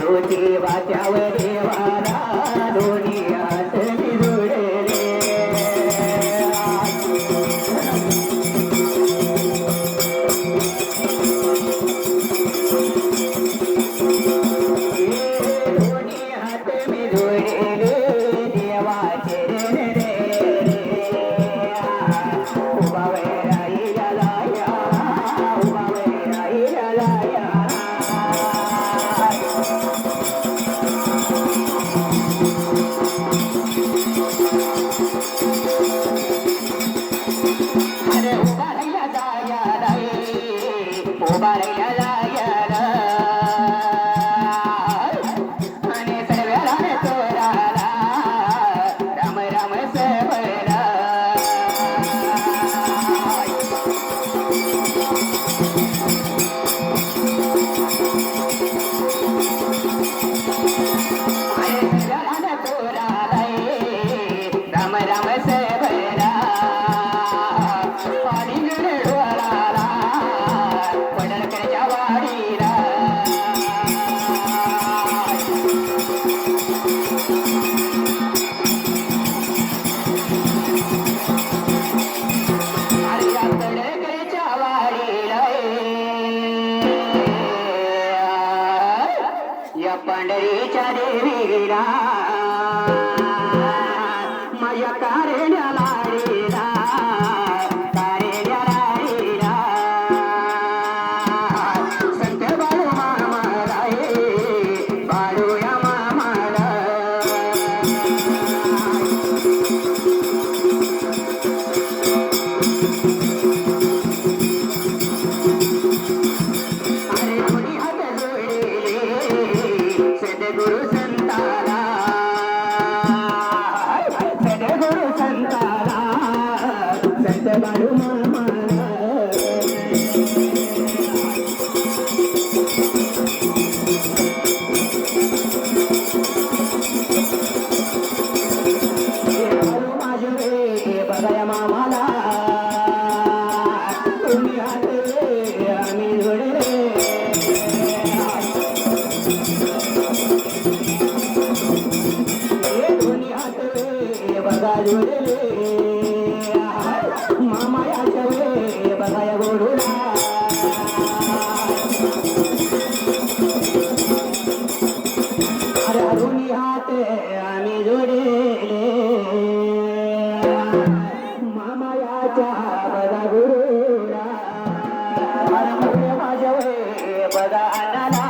ज्योती वाच्यावर देवाला दोन्ही हात मी जोडले दोन्ही हात मी जोडले देवाचे उभा वैराईला या उभा वैराईला या पंढरीच्या देवीला माझ्या कारेल्या लाडीला कारेल्या लाडीला संत बाळू मामाला बाळूया मामाला अरे कोणी हात जोडले सद्गुरु संताला सद्गुरु संताला संत बाळू मामाला बाळू माझे बघाया मामाला तुम्ही हात आम्ही जोडले बघा जोडले मामायाच्या वे बघाया गोडूला अरे अरुणी हात आम्ही जोडले मामायाच्या बघा गुरुला अरे मुळे माझ्या वे बघा अण्णाला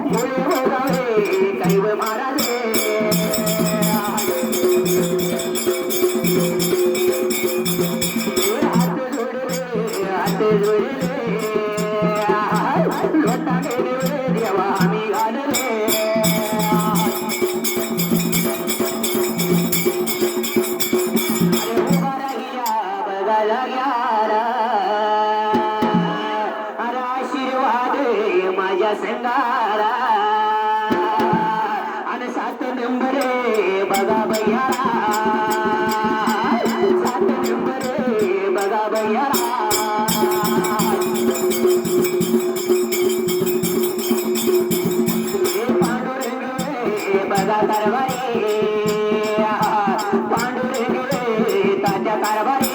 मुळे बघा वे काही महाराज लोटा गेले देवा आम्ही घालले अरे उभा राहिल्या बघायला ग्यारा अरे आशीर्वाद माझ्या संगारा आणि 7 नंबरे बघा भैयारा 7 नंबरे बघा भैयारा बघा कारभारी पांडुरंग तात्या कारभारी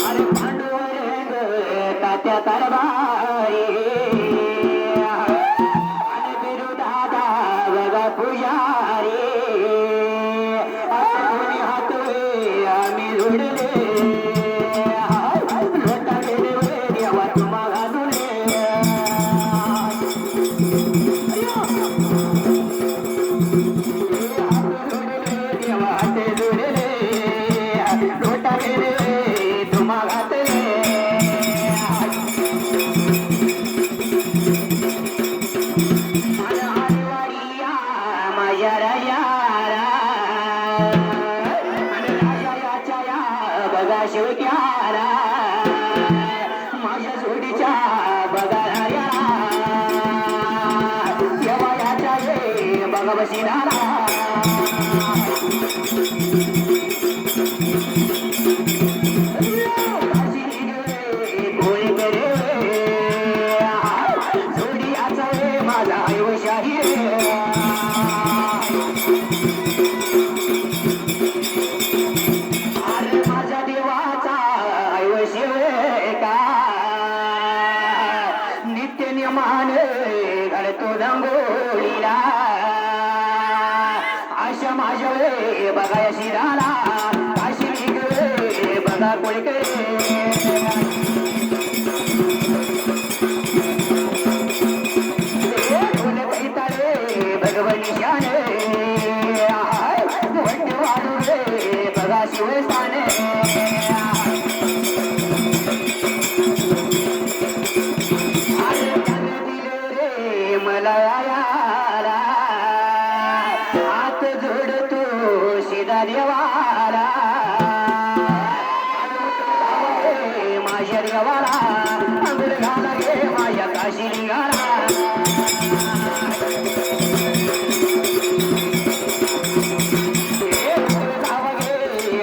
अरे पांडुरंग तात्या कारभारी आणि बिरू दादा बघा पुजारी असं कोणी हात आम्ही जोडले लोटा गेले देवा तुम्हाला लोटा गेले तुम्हाला माझ्या राजाला बघा शिवक्याला माझ्या जोडीच्या बघा येवायाच्या बघा बशीदारा शिव का नित्य नियमान घडतो रंगोळीला आशा माझ्या वे बघा शिराला काशी गे बघा कोळीकडे भगवान शान वाढू रे बघा शिवस्थान रे मला याला हात जोडतो शिदा देवाला माझ्या देवाला अंगुल घाला गे माझ्या काशी निघाला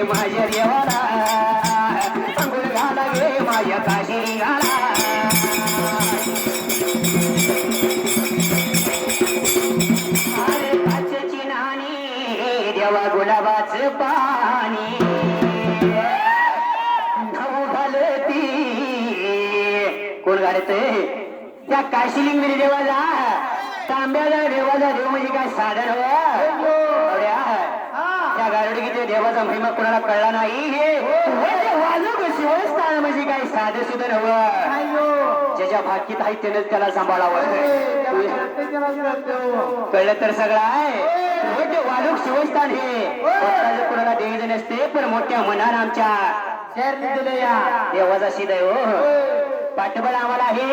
माझ्या देवाला अंगुल घाला गे माझ्या काशी निघाला अरे काचची नाणी देवा गुलाबाच पाणी धावू घालती कोण घालते त्या काशीलिंग देवाला तांब्याला देवाचा देव म्हणजे काय साधन हो त्या गारडीचे देवाचा महिमा कोणाला कळला नाही वाजू शिवस्थान म्हणजे काय साधे सुद्धा नवं ज्याच्या भाकीत आहे त्यानेच त्याला सांभाळावं कळलं तर सगळं आहे वालूक शिवस्थान हे कोणाला द्यायचं नसते पण मोठ्या मनानं आमच्या देवाचा शिदय हो पाठबळ आम्हाला हे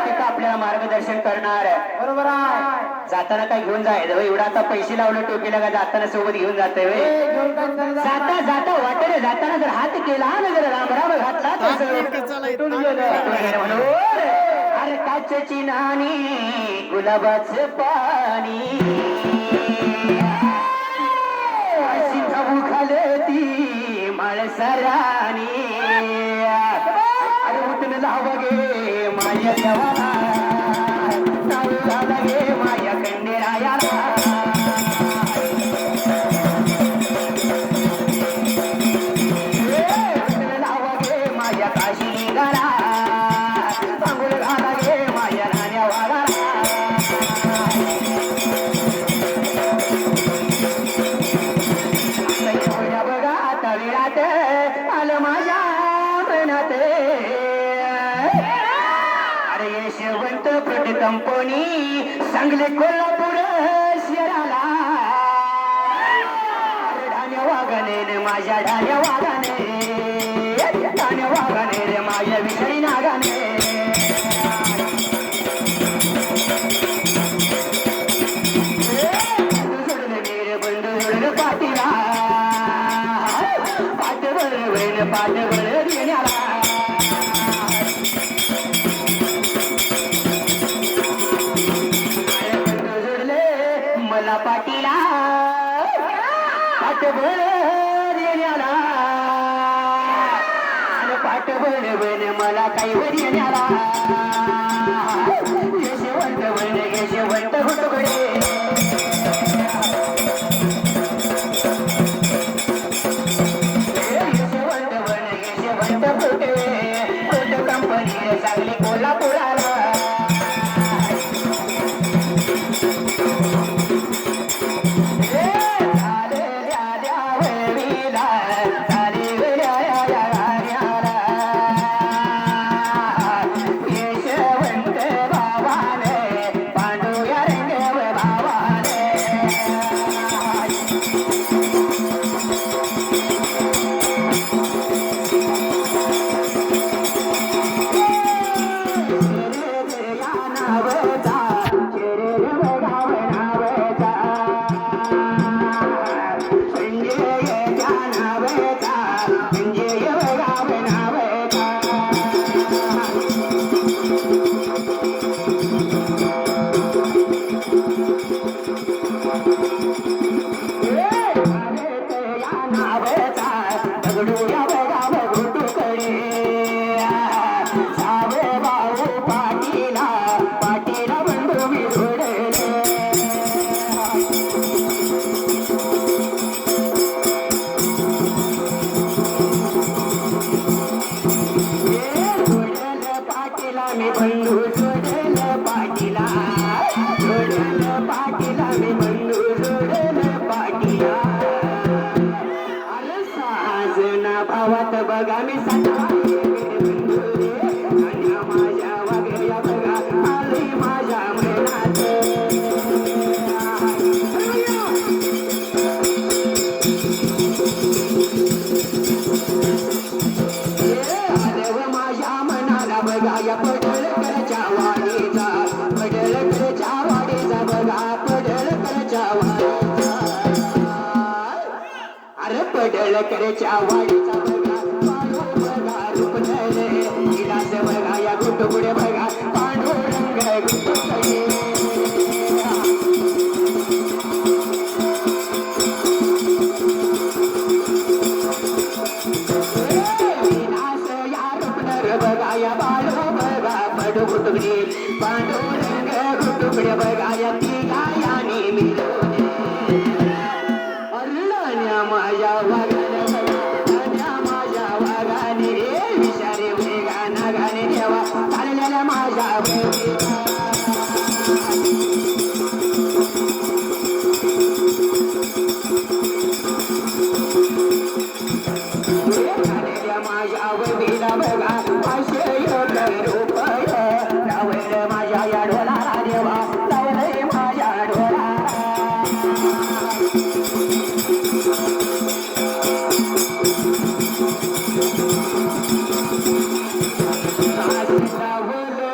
तिथं आपल्याला मार्गदर्शन करणार बरोबर आहे जाताना काय घेऊन जायचं एवढा आता पैसे लावले टोपीला का जाताना सोबत घेऊन जाते जाता जाता वाटेने जाताना जर हात केला ना जर राम राम घातला म्हणून अरे काचची नाणी गुलाबाच पाणी अशी खाऊ खालती माळसराणी अरे उठून जावं गे माझ्या देवाला जाऊ झाला गे माझ्या खंडेरायाला उठून जावं गे माझ्या काशी निघाला अंगुल घाला गे माझ्या नाण्या वाघाला बघा आता विराट आलं माझ्या मनात अरे यशवंत कंपनी सांगले कोल्हापूर शहराला ढाण्या वागाने रे माझ्या ढाण्या वागाने ढाण्या वागाने रे माझ्या विषयी नागाने बंधू जोडलं पाठीला पाठवर वेण पाठवर देण्याला मला पाटीला पाठबळ देण्याला पाठबळ बन मला काही देण्याला यशवंत बन यशवंत घुटबडे यशवंत बन यशवंत घुटे घुट कंपनी सांगली कोल्हापुराला गावात बघा मी सातवाई माझ्या वागल्या बघा आली माझ्या मनात माझ्या मनाला बघा या पडळकरच्या वाडीचा पडळकरच्या वाडीचा बघा पडळकरच्या वाडीचा अरे पडळकरच्या वाडीचा बघा पांडू बघा रूपधरे विलास बघा या गुटुगुडे बघा पांडुरंग गुटुगुडे बघा या बाळू बघा पडू गुटुगडे पांडुरंग गुटुगडे बघा या तिघायाने मिळून अरण्या माझ्या वागाने बघा माझ्या वागाने रे विषारे वेगा नागाने देवा चाललेल्या माझ्या माझ्या वडीला बघा आशय रुपय लावल माझ्या या ढोला देवा लावलंय माझ्या ढोला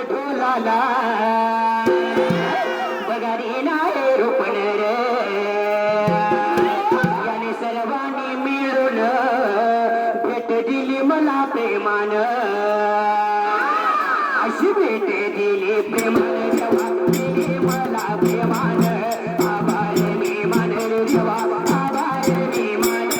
ढोलाला बघा रे नाही रुपण रे याने सर्वांनी मिळून भेट दिली मला प्रेमान अशी भेट दिली प्रेमान देवा दिली मला प्रेमान आभार मी मान रे देवा आभार मी मान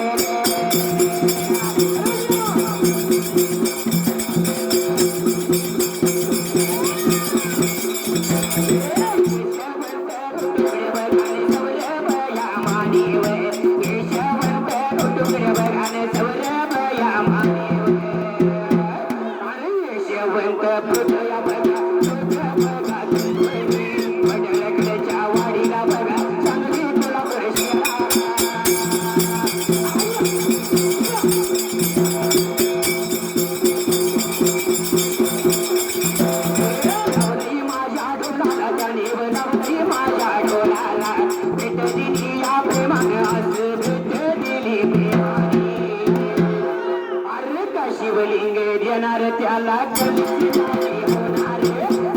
शिवलिंग देणार त्याला होणार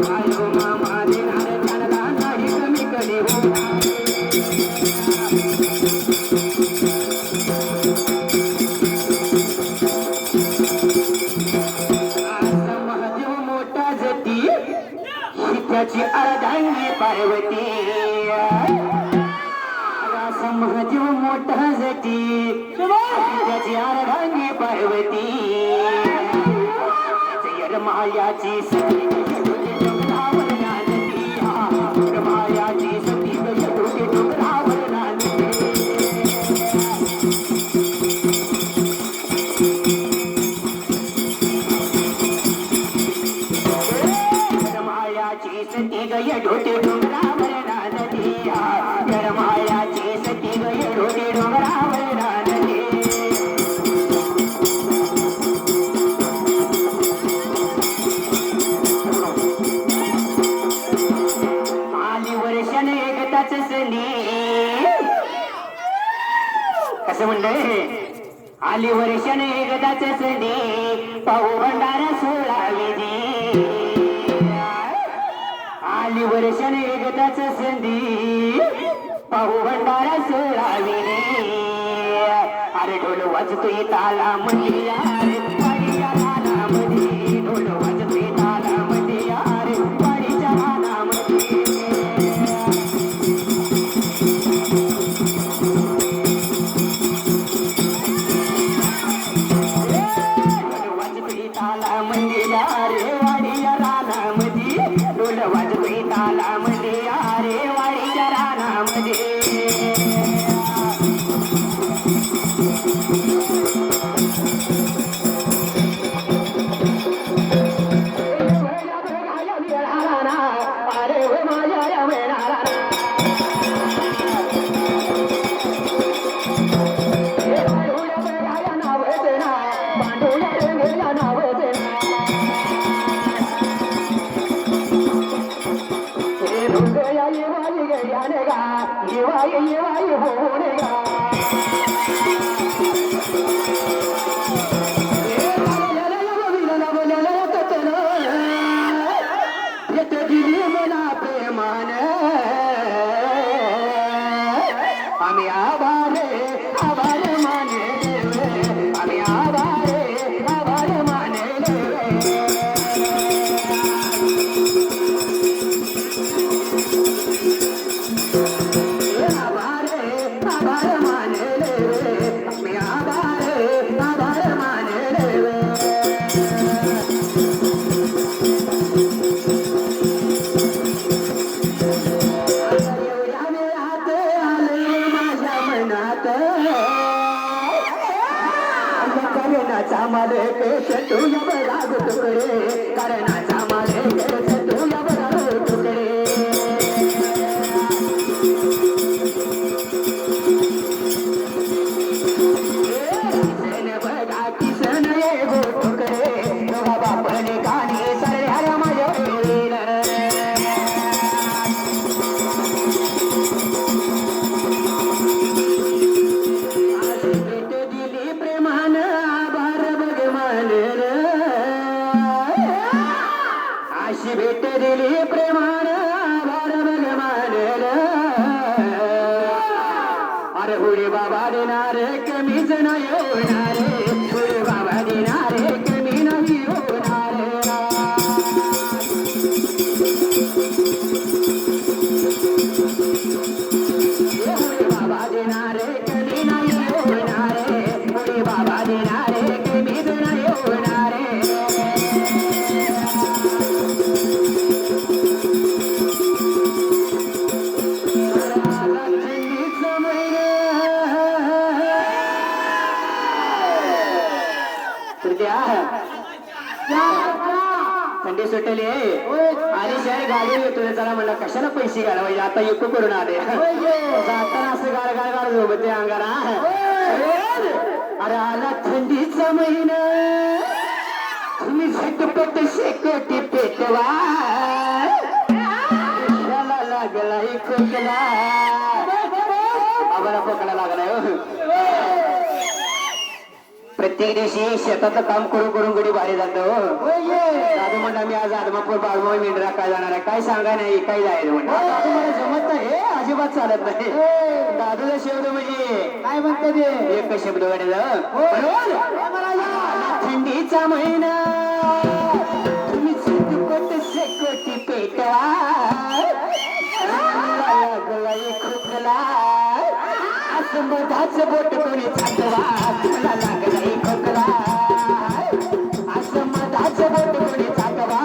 आयो मामा देणार त्याला नाही कमी कधी होणार महादेव मोठा जती त्याची अर्धांगी पार्वती महादेव मोठा जती त्याची अर्धांगी पार्वती मायाची सती डोंगरावर नांदती मायाची सती डोंगरावर नांदती मायाची सती गय ढोटे डोंगरावर नांदती मायाची सती गय ढोटे डोंगरावर नांदती कसं म्हणलंय आली वर्षाने एकदाच सणी पाहू भंडारा सोळावी आली वर्षाने एकदाच संधी पाहू भंडारा सोळावी अरे ढोल वाजतोय ताला मध्ये अरे वाडीच्या रानामध्ये ढोल वाजतोय ताला मध्ये अरे वाडीच्या रानामध्ये रे वाडीच्या रानामध्ये ढोल वाजतोय ताला मध्ये रे वाडीच्या रानामध्ये पांडू केस तुझ्या बघा तुकडे कारणाचा माझे केस तुझ्या बघा तुकडे किसन बघा किसन ये गो तुकडे तुझा बापने कानी सरळ्या माझ्या अशी भेट दिली प्रेमान भार भगवान अरे हुडी बाबा देणारे कमीच नाही होणारे हुडी बाबा देणारे कमी नाही होणारे हुडी बाबा देणारे कमी नाही होणारे हुडी बाबा देणारे कमीच नाही होणारे थंडी सुटली आणि शहर गाडी येतो चला म्हणलं कशाला पैसे घालवायचे आता युको करून आले जाताना असं गाड गाड गाड झोपत ते अंगारा अरे आला थंडीचा महिना तुम्ही झटपट शेकोटी पेटवा लागला खोकला आम्हाला खोकला लागलाय प्रत्येक दिवशी शेताचं काम करून करून गडी भारी जातो दादू म्हणला मी आज आदमापूर बाळमा मेंढरा काय जाणार आहे काय सांगा नाही काय जायचं म्हणलं दादू मला जमत नाही अजिबात चालत नाही दादूचा शब्द म्हणजे काय म्हणते ते एक शब्द वाढलं थंडीचा महिना तुम्ही चिटपट शेकोटी पेटवा खोकला असं मधाचं बोट कोणी चाटवा मला लागलाय खोकला असं मधाचं बोट कोणी चाटवा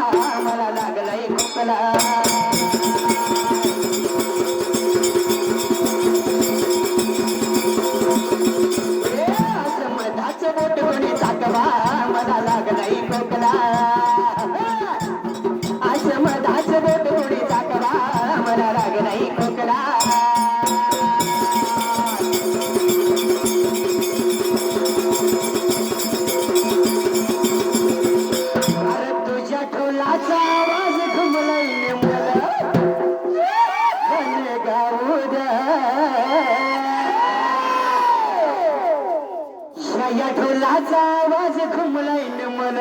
मला लागलाय खोकला असं मधाचं बोट कोणी चाटवा मला लागलाय खोकला असं मधाचं बोट कोणी चाटवा मला लागलाय खोकला या ढोलाचा आवाज घुमलाय मन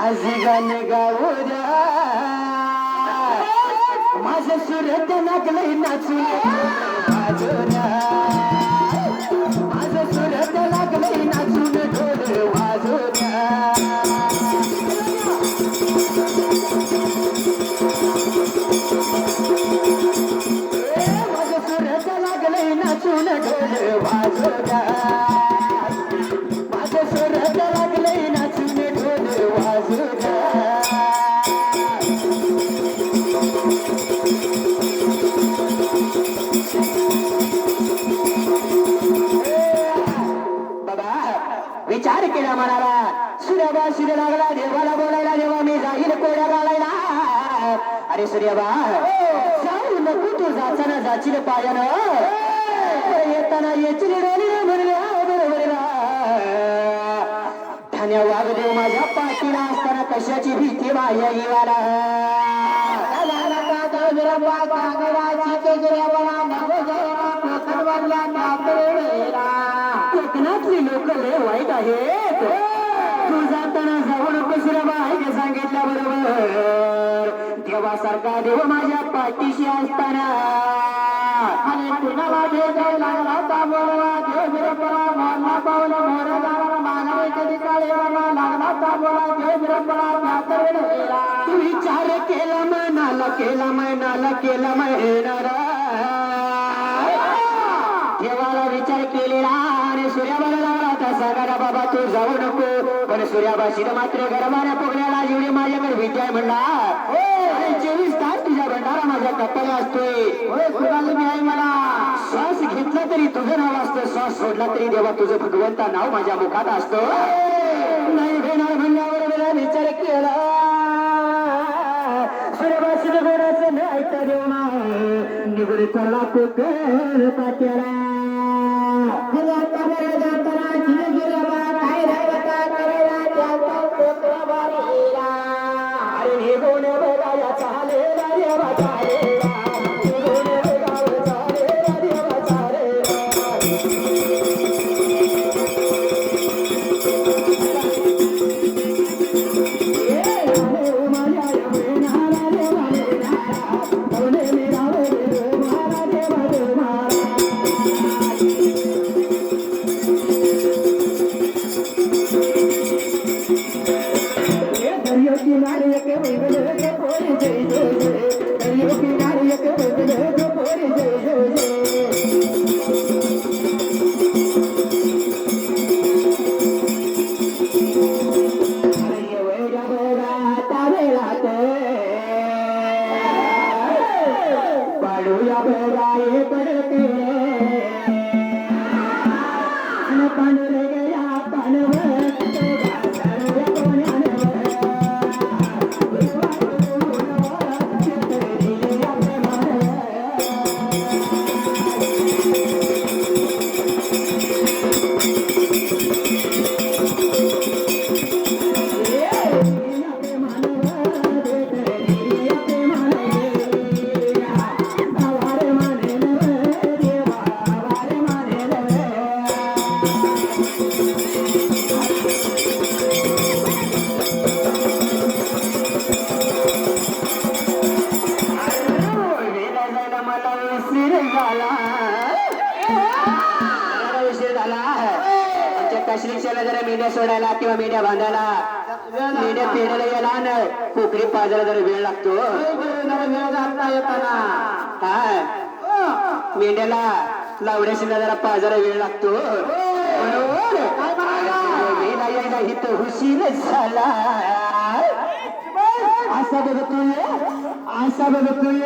आज गाणं गाऊ द्या माझं सुरत लागलंय नाचून वाजवण्या माझं सुरत लागलंय नाचून ढोल वाजवण्या माझं सुरत लागलंय नाचून ढोल वाजवण्या सुरत लागलंय नाचून ढोल वाजवण्या बाबा विचार केला म्हणाला सूर्याबा सूर्य लागला देवाला बोलायला देवा मी जाईल कोड्या घालायला अरे सूर्याबा जाऊ नको तू जाताना जाशील पायानं येताना येचील डोली म्हणल्या धान्या वागदेव माझ्या पाठीला असताना कशाची भीती माझ्या येवाला कोकणातली लोक लय वाईट आहेत तू जाताना जाऊ नको सूर्याबा हे सांगितल्या बरोबर देवासारखा देव माझ्या पाठीशी असताना आणि कुणाला देव जाऊ लागला का बोलवा देव बिरपरा मोरला पावला मोर जाणार मानवे कधी काळेवाला लागला का बोला देव बिरपरा म्यातर तू विचार केला मनाला केला महिनारा देवाला विचार केलेला आणि सूर्याबाला लागला होता सांगायला बाबा तू जाऊ नको पण सूर्याबाशी मात्र गरबाने पोगण्याला जेवढी माझ्याकडे विद्या म्हणला 24 तास तुझ्या भंडारा माझ्या कप्पाला असतोय मी आहे मला श्वास घेतला तरी तुझं नाव असतं श्वास सोडला तरी देवा तुझं भगवंता नाव माझ्या मुखात असतं कुकर पात्याला अरे निघून बघाया चालेला देवा चालेला निघून बघावं चालेला देवा चालेला जरा मेंढ्या सोडायला किंवा मेंढ्या बांधायला मेंढ्या पेढायला यायला ना कोकरी पाजायला जरा वेळ लागतो मेंढ्याला लावड्याशीला जरा पाजायला वेळ लागतो वेळा यायला इथं हुशीरच झाला असा बघतोय असा बघतोय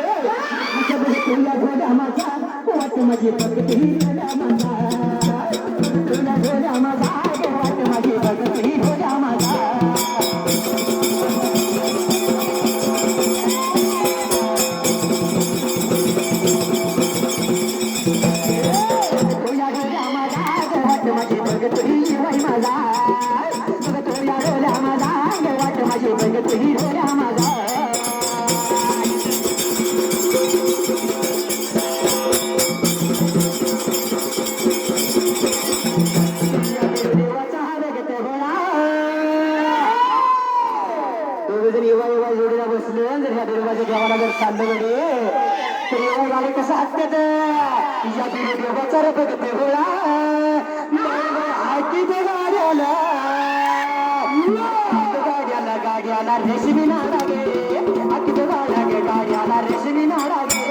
असा बघतोय घोडा माझा वाट माझी बघतोय घोडा माझा वाट माझी बघतोय घोडा माझा कसं हत्यात देवाचा रे बघते होळा हाती ते गाड्याला गाड्याला रेशमी नाडा गे हाती तो गाड्या गे गाड्याला रेशमी नाडा गे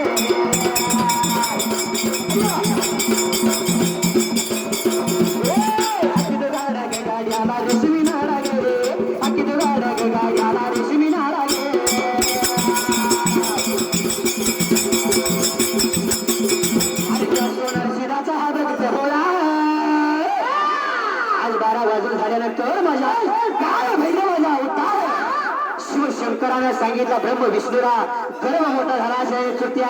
हाती तो गाड्या गे गाड्याला रेशमी नाडा गे हाती तो गाड्या गे गाड्याला रेशमी नाडा गे झाल्यानंतर माझ्या काय भैरव माझा अवतार शिवशंकराने सांगितलं ब्रह्म विष्णूला गर्व मोठा झाला असेल चुट्या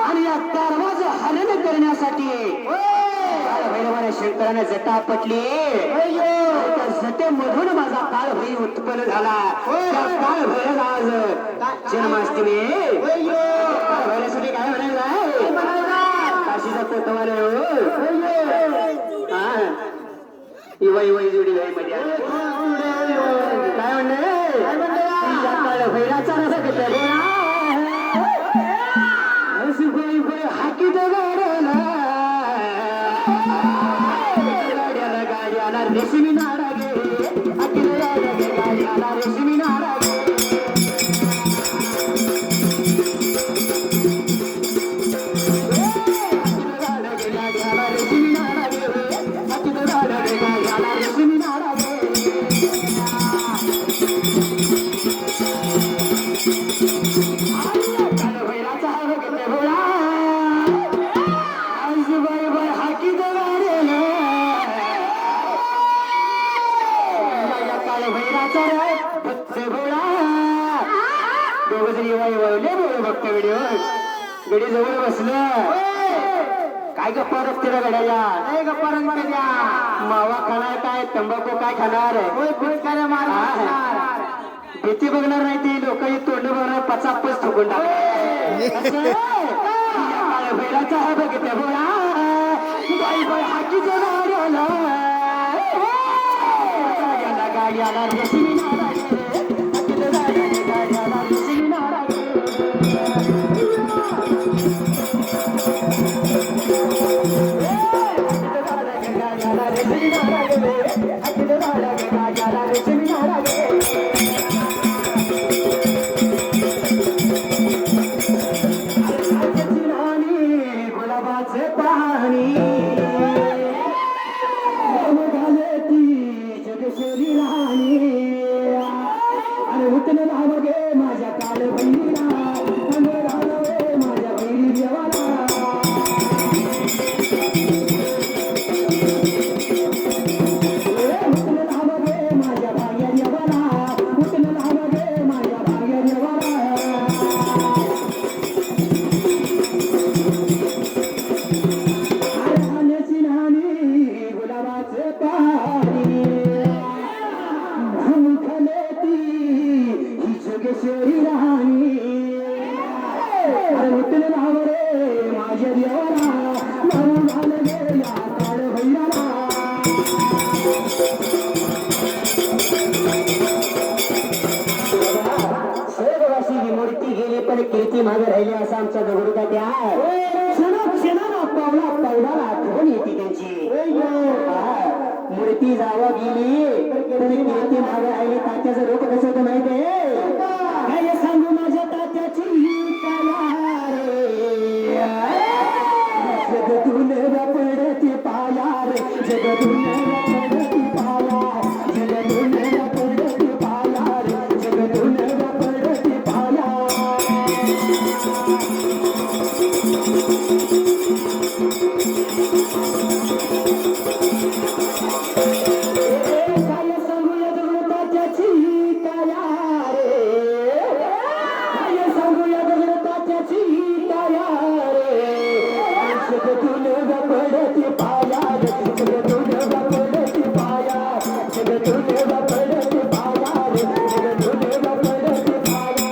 आणि या कर्माचं हनन करण्यासाठी भैरवाने शंकराने जटा पटली त्या जटेमधून माझा काळ भैरी उत्पन्न झाला काळ भैरव आज जन्माष्टमी भैरासाठी काय म्हणायचं काशीचा कोतवाल इवाई वय जोडी वय मध्ये काय म्हणणे भैराचा रसा घेतला हाकी तो गाड्याला गाड्याला गाड्याला रेशमी नाडा गे हाकी गाड्याला रेशमी नाडा गे गडी जवळ बसलं काय गप्पा रस्ते गड्याला नाही गप्पा रंग द्या मावा खाणार काय तंबाखू काय खाणार होय फुटकाऱ्या मारणार भीती बघणार नाही ती लोक तोंड बघणार पचापच थुकून बैलाचा हा बघितलं बोळा बाई बाई हाकी गाडी आला रश्मी गाडी आला रश्मी गुलाबाचे पाणी घाले ती जगेश्वरी राणी आणि उतन राहावं गे माझ्या काल बहिणीला राहावं गे माझ्या बहिणी देवाला कीर्ती मागे राहिली असं आमचा दगडूदा त्या क्षणा पावला पावलाला आठवण येते त्यांची मूर्ती जावा गेली तर कीर्ती मागे राहिली तात्याचं रूप कसं होतं माहितीये काय सांगू माझ्या तात्याची जगतून पडते पाया रे जगतून पडते पाया जगतून पडते पाया रे जगतून पडते पाया काय सांगूया दगडूतात्याची काया रे काय सांगूया दगडूतात्याची काया रे जगतून पडते पाया रे जगतून पडते पाया जगतून पडते पाया रे जगतून पडते पाया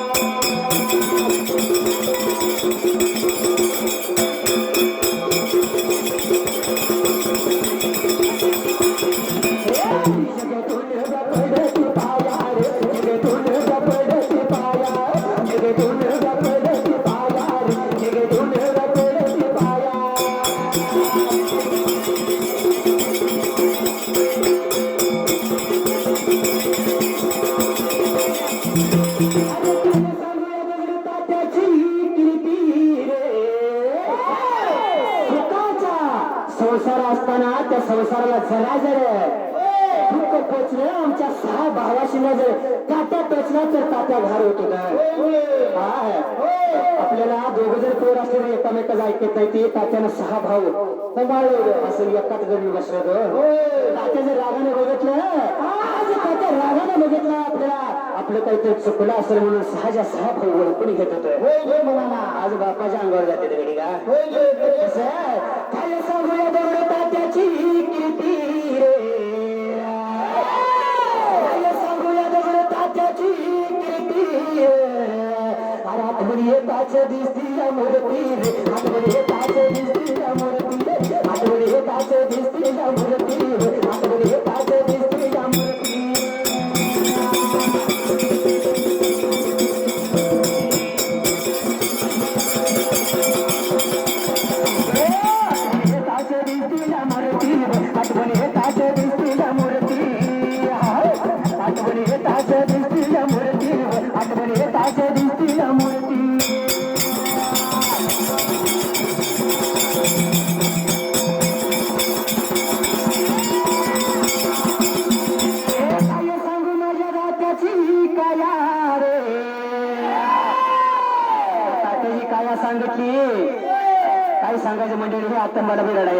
संसार असताना त्या संसाराला जरा जर दुःख पोचलं आमच्या 6 भावाशीला जर काट्या टोचला तर तात्या घार होतो का आपल्याला दोघं जर पोर असले तर एकामेकाच ऐकत नाही ते तात्यानं 6 भाऊ सांभाळलं असं एकाच जण बसलं तात्या जर रागाने बघितलं आज तात्या रागाने बघितलं आपल्याला आपलं काहीतरी चुकलं असेल म्हणून 6 भाऊ ओळखून घेत होतोय मला आज बापाच्या अंगावर जाते तिकडे का काय सांगूया दगड तात्याची कीर्ती रे काय सांगूया दगड तात्याची कीर्ती आठवण येताच दिसती या मूर्ती रे आठवण येताच दिसती या मूर्ती आठवण येताच दिसती या मूर्ती आठवण येताच दिसती या मूर्ती काय सांगायचं मंडळी हे आता मला रडाय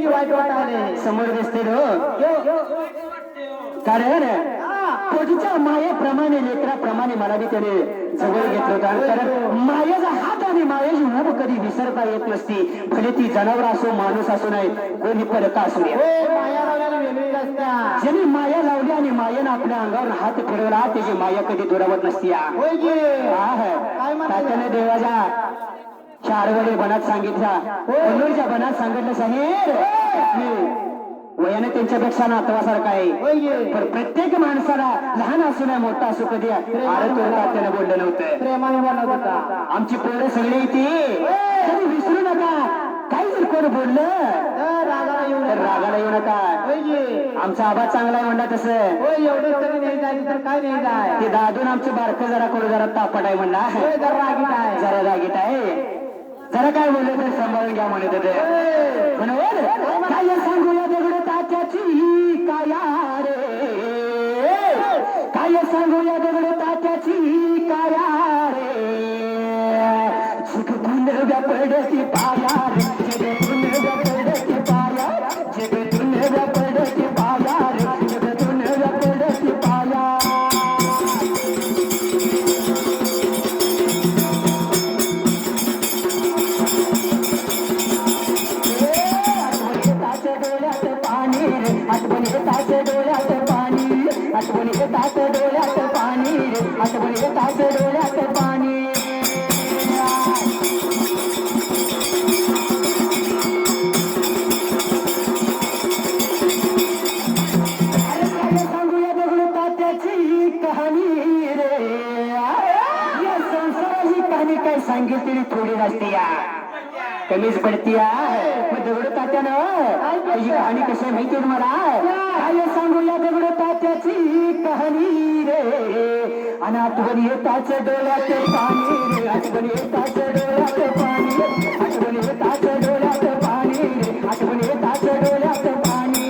वाईट वाट आले समोर दिसते कारण पोटीच्या मायेप्रमाणे लेकराप्रमाणे मला बी त्याने जवळ घेतलं होतं. कारण मायेचा हात आणि मायेची उभ कधी विसरता येत नसती. भले ती जनावर असो माणूस असो नाही कोणी परका असू नये. माया लावल्याला वेगळीच असत्या. ज्यांनी माया लावली आणि मायेनं आपल्या अंगावर हात फिरवला त्याची माया कधी दुरावत नसती. होय की? काय म्हणायचं? त्याने देवाच्या चारवडे बनात सांगितला कन्नूरच्या बनात सांगितलं साहेब वयाने त्यांच्यापेक्षा नातवासारखा आहे. होय की? पण प्रत्येक माणसाला लहान असू नये मोठा असू कधी अरे तो त्याने बोललं नव्हतं. प्रेमाने म्हणत होता. आमची पोरं सगळी ती कधी विसरू नका. काही जर कोण बोललं रागाला येऊ तर रागाला येऊ नका. होय की? आमचा आवाज चांगला आहे म्हणला तसं होय एवढं तरी नाही जायचं तर काय नाही जाय. ते दादून आमचं बारकं जरा कोण जरा तापट आहे म्हणला. होय जरा रागीट आहे. जरा रागीट आहे. जरा काय बोलले तर सांभाळून घ्या म्हणत होते. म्हणून काय सांगूया दगड तात्याची काया रे. काय सांगूया दगड तात्याची काया रे. जगतून व्यापडती पाया रे. जगतून व्यापडती पाया. जगतून व्यापडती पाया रे. जगतून व्यापडती पाया. आठवण येताच डोळ्यात पाणी. आठवण येताच डोळ्यात पाणी रे. आठवण येताच डोळ्यात पाणी. अरे काय सांगूया दगडू तात्याची कहाणी रे. या संसाराची कहाणी काय सांगितली थोडी नसती कमीच पडती. मग दगड तात्यानं ही कहाणी कशी माहिती मला काय सांगूया दगड तात्याची कहाणी रे. आणि आठवण येताच डोळ्यात पाणी रे. आठवण येताच डोळ्यात पाणी. आठवण येताच डोळ्यात पाणी रे. आठवण येताच डोळ्यात पाणी.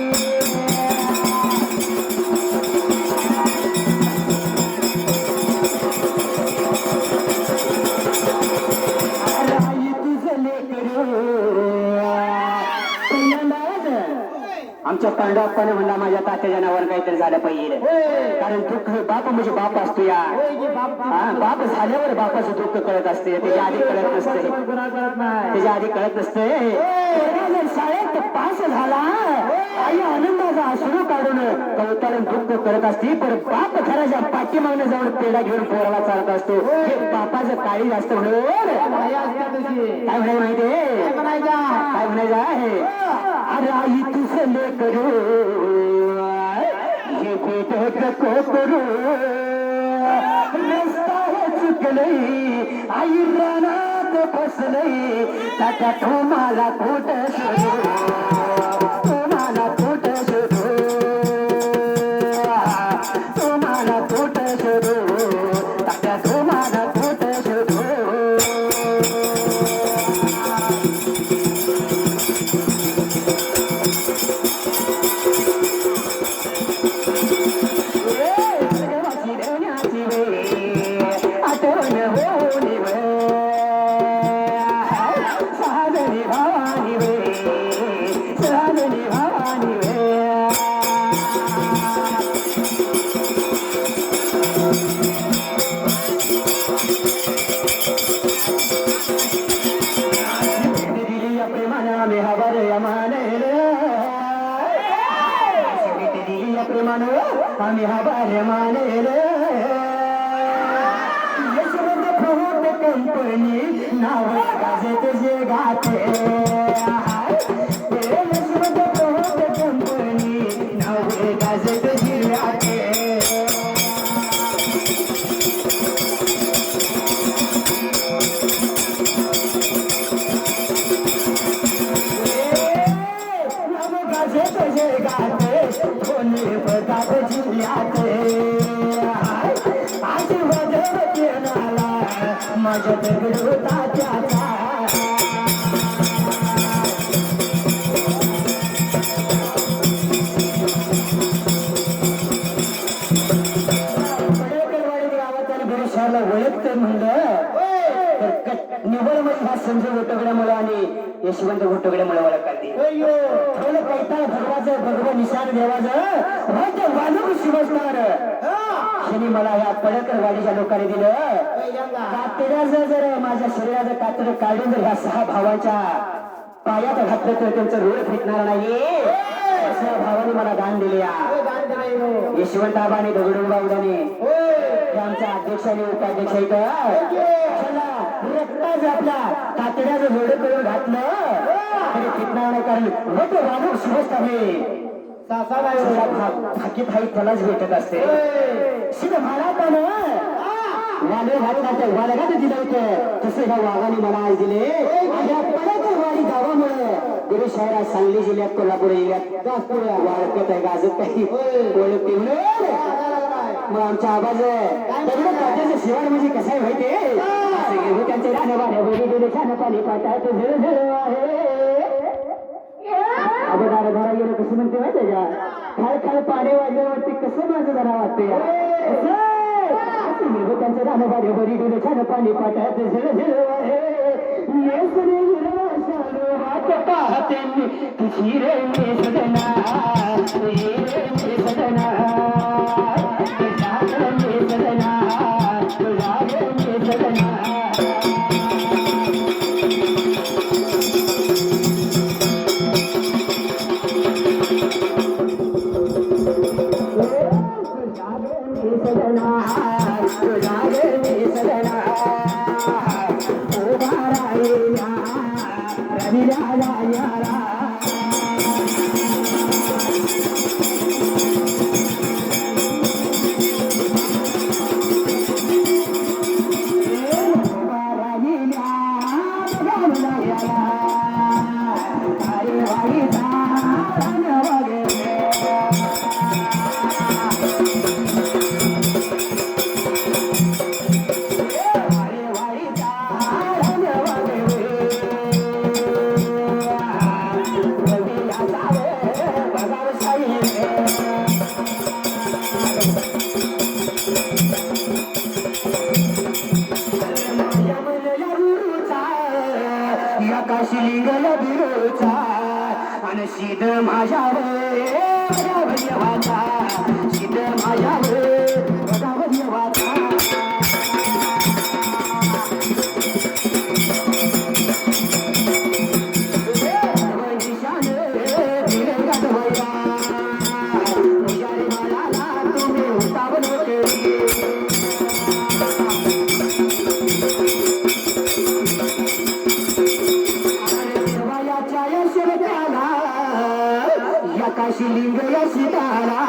आमच्या पांडवाप्पाने म्हणला माझ्या तात्याच्या नावावर काहीतरी झालं पाहिजे. कारण दुःख बाप म्हणजे बाप असतो या. बाप झाल्यावर बापाचं दुःख कळत असते. त्याच्या आधी कळत नसते. त्याच्या आधी कळत नसते. शाळेत पास झाला आई आनंदाचा अश्रू काढून कवताळून दुःख करत असते. पण बाप घराच्या पाठीमागनं जाऊन पेढा घेऊन पोराला चालत असतो. हे बापाचं काळी जास्त म्हणून काय म्हणायचं माहितीये काय म्हणायचं आहे. अरे आई तुझं लेकरू हे भेट नको करू. रस्ता चुकलंय आई रानात फसलंय. तात्या तुम्हाला कुठ शोधू. तुम्हाला कुठ शोधू. तुम्हाला कुठ शोधू. तात्या तुम्हाला कुठ शोधू. आम्ही हवारे माने रे. यशवंत फ्रूट कंपनी नाव गाजत जे गाते. यशवंत फ्रूट कंपनी नाव गाजत जे गाते. गाजत जे गाते कोणी बघात जिल्ह्याते. आशीर्वाद देणारा माझ्या दगड तात्याचा. गावात ओळखत म्हणलं तर निवळ मध्ये हा संजय घोटगड्यामुळे आणि यशवंत घोटगड्यामुळे ओळखते. कैताळ भगवाचं भगव निशान देवाचं वालुक शिवस्तार त्यांनी मला या पडकरवाडीच्या लोकांनी दिलं कातड्याचं जर माझ्या शरीराचं कातड काढून जर ह्या 6 भावाच्या पायात घातलं तर त्यांचं रोड फिटणार नाही असं भावाने मला दान दिले यशवंताबाने दगडूबावडाने आमच्या अध्यक्ष आणि उपाध्यक्ष रक्ताच आपल्या कातड्याचं जोड करून घातलं तरी फिटणार नाही कारण मोठं वाढून शिवस्त आहे फाकीत हाई त्यालाच भेटत असते शिव महाराजानं वाले घातला वाला घात दिलं होतं तसं ह्या वाघाने मला आज दिले या पडकरवाडी गावामुळे गुरु शहरात सांगली जिल्ह्यात कोल्हापूर जिल्ह्यात वाळकत आहे गाजत काही ओळखते मग आमचा आवाज त्याचं शिवाय म्हणजे कसं आहे माहितीये त्यांचे राहणं बोली गेले छान पाणी पाठात झळ झळ आहे अगोदर घरा गेलं कसं म्हणते माहितीये का खाय खाय पाणी वाजल्यावरती कसं माझं जरा वाटते त्यांचं राहणं बरी गेले छान पाणी पाठात झळ झळ आहे तुझी रे सदना सदना शिलिंगला बिरोचा आणि शीत माझ्यावर वाचा शीत माझ्यावर वाचा शिलिंग सीतारा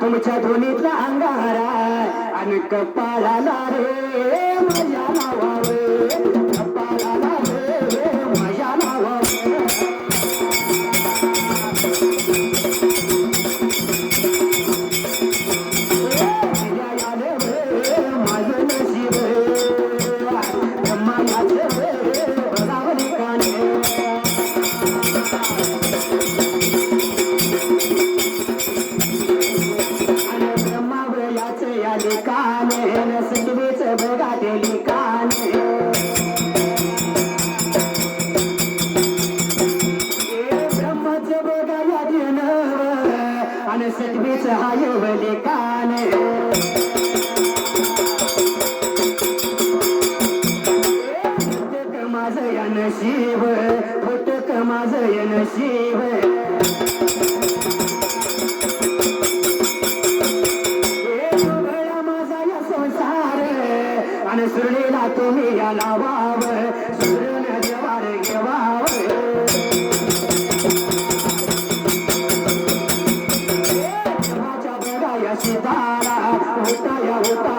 तुमच्या धोनीतला अंगारा आणि कपाळाला रे माझ्या नावावे कपाळाला रे माझ्या नावावे माझं नशीब सटवीच हायवले कान माझं या नशीब फुटक माझं या नशीब माझा या संसार आणि सुरलेला तुम्ही या लावाव सुरण देवार घेवाव सीतारा होता या होता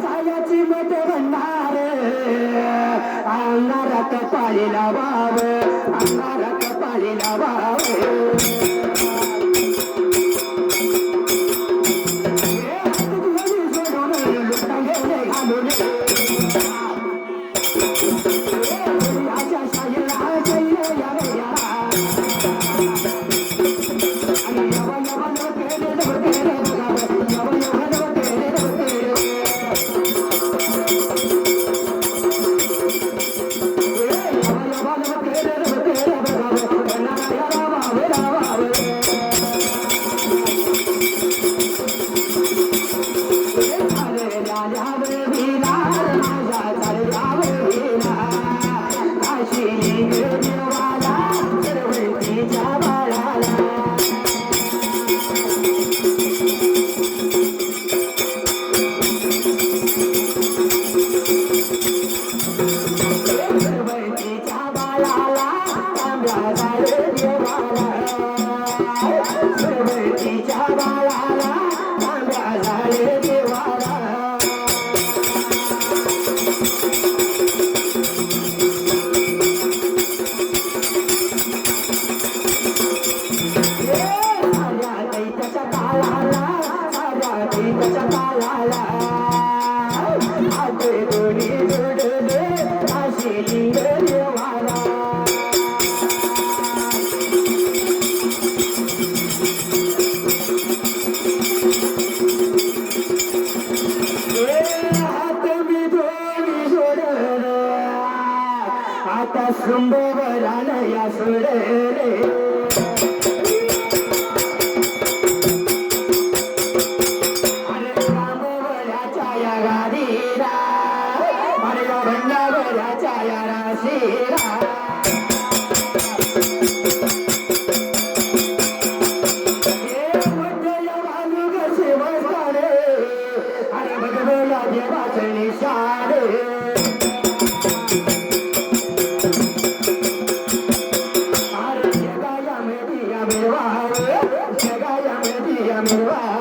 छायाची मत भंडार अंगारात पाणी लावाव अंगारात पाणी लावाव मिळवावे जगायामध्ये मिळवा